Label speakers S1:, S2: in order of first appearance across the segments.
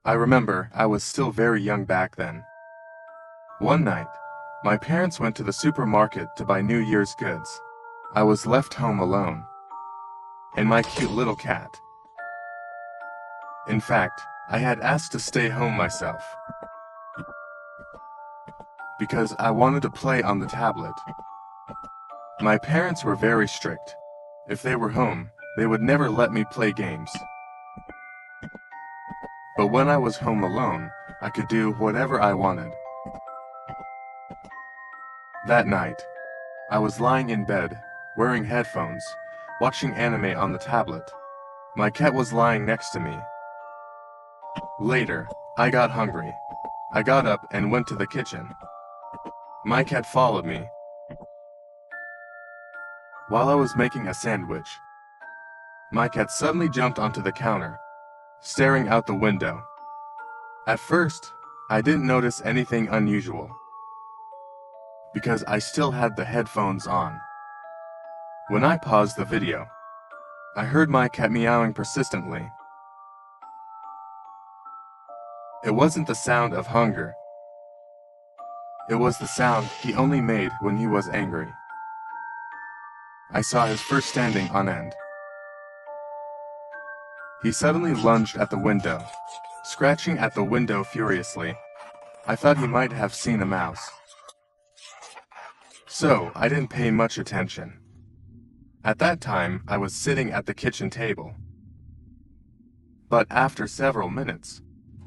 S1: I remember I was still very young back then. One night, my parents went to the supermarket to buy New Year's goods. I was left home alone. And my cute little cat. In fact, I had asked to stay home myself. Because I wanted to play on the tablet. My parents were very strict. If they were home, they would never let me play games. But when I was home alone, I could do whatever I wanted. That night, I was lying in bed, wearing headphones, watching anime on the tablet. My cat was lying next to me. Later, I got hungry. I got up and went to the kitchen. My cat followed me. While I was making a sandwich, my cat suddenly jumped onto the counter, staring out the window. At first, I didn't notice anything unusual, because I still had the headphones on. When I paused the video, I heard my cat meowing persistently. It wasn't the sound of hunger. It was the sound he only made when he was angry. I saw his fur standing on end. He suddenly lunged at the window, scratching at the window furiously. I thought he might have seen a mouse. So, I didn't pay much attention. At that time, I was sitting at the kitchen table. But after several minutes,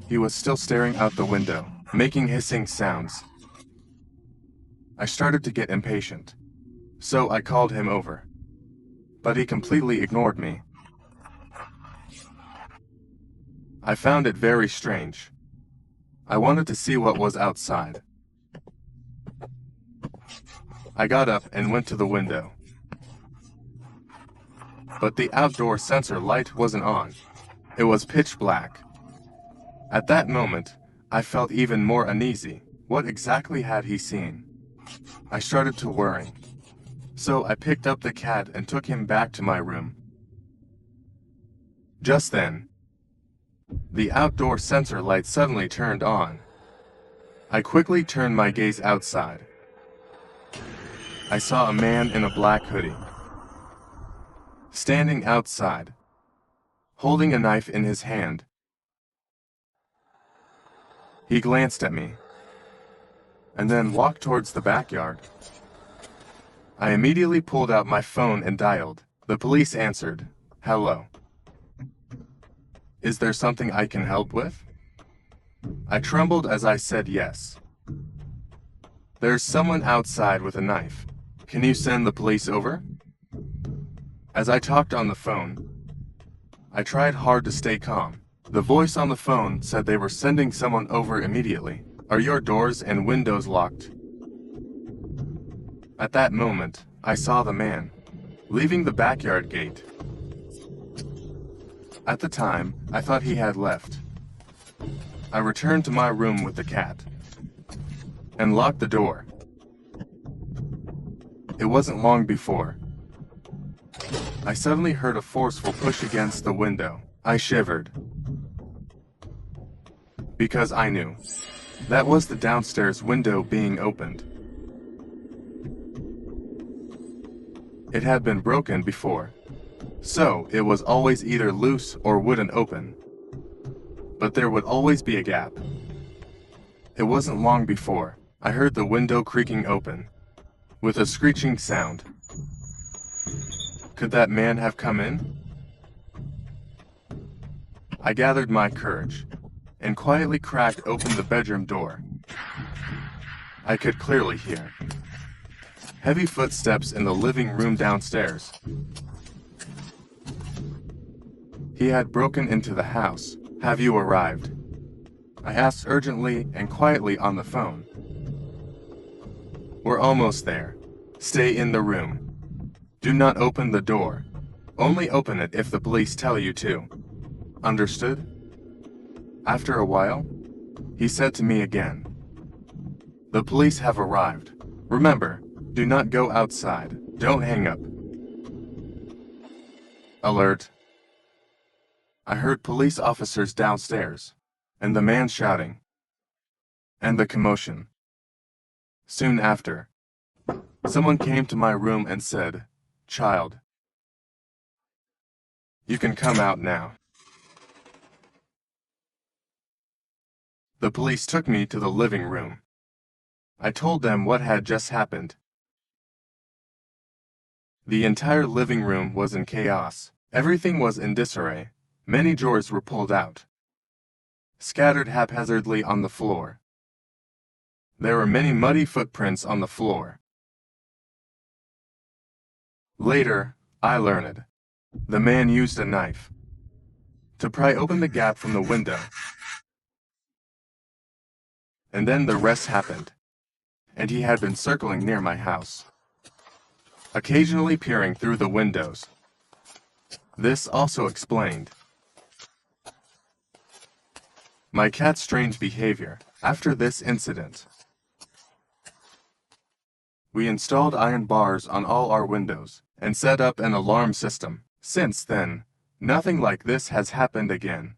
S1: he was still staring out the window, making hissing sounds. I started to get impatient, so I called him over. But he completely ignored me. I found it very strange. I wanted to see what was outside. I got up and went to the window. But the outdoor sensor light wasn't on. It was pitch black. At that moment, I felt even more uneasy. What exactly had he seen? I started to worry. So I picked up the cat and took him back to my room. Just then, the outdoor sensor light suddenly turned on. I quickly turned my gaze outside. I saw a man in a black hoodie, standing outside, holding a knife in his hand. He glanced at me, and then walked towards the backyard. I immediately pulled out my phone and dialed. The police answered. Hello. Is there something I can help with? I trembled as I said yes. There's someone outside with a knife. Can you send the police over? As I talked on the phone, I tried hard to stay calm. The voice on the phone said they were sending someone over immediately. Are your doors and windows locked? At that moment, I saw the man leaving the backyard gate. At the time, I thought he had left. I returned to my room with the cat and locked the door. It wasn't long before I suddenly heard a forceful push against the window. I shivered, because I knew that was the downstairs window being opened. It had been broken before, so it was always either loose or wouldn't open. But there would always be a gap. It wasn't long before I heard the window creaking open, with a screeching sound. Could that man have come in? I gathered my courage and quietly cracked open the bedroom door. I could clearly hear heavy footsteps in the living room downstairs. He had broken into the house. Have you arrived? I asked urgently and quietly on the phone. We're almost there. Stay in the room. Do not open the door. Only open it if the police tell you to. Understood? After a while, he said to me again. The police have arrived. Remember, do not go outside. Don't hang up. Alert. I heard police officers downstairs. and the man shouting, and the commotion. Soon after, someone came to my room and said, "Child, you can come out now." The police took me to the living room. I told them what had just happened. The entire living room was in chaos. Everything was in disarray. Many drawers were pulled out, scattered haphazardly on the floor. There were many muddy footprints on the floor. Later, I learned, the man used a knife to pry open the gap from the window. And then the rest happened, and he had been circling near my house, occasionally peering through the windows. This also explained my cat's strange behavior. After this incident, we installed iron bars on all our windows and set up an alarm system. Since then, nothing like this has happened again.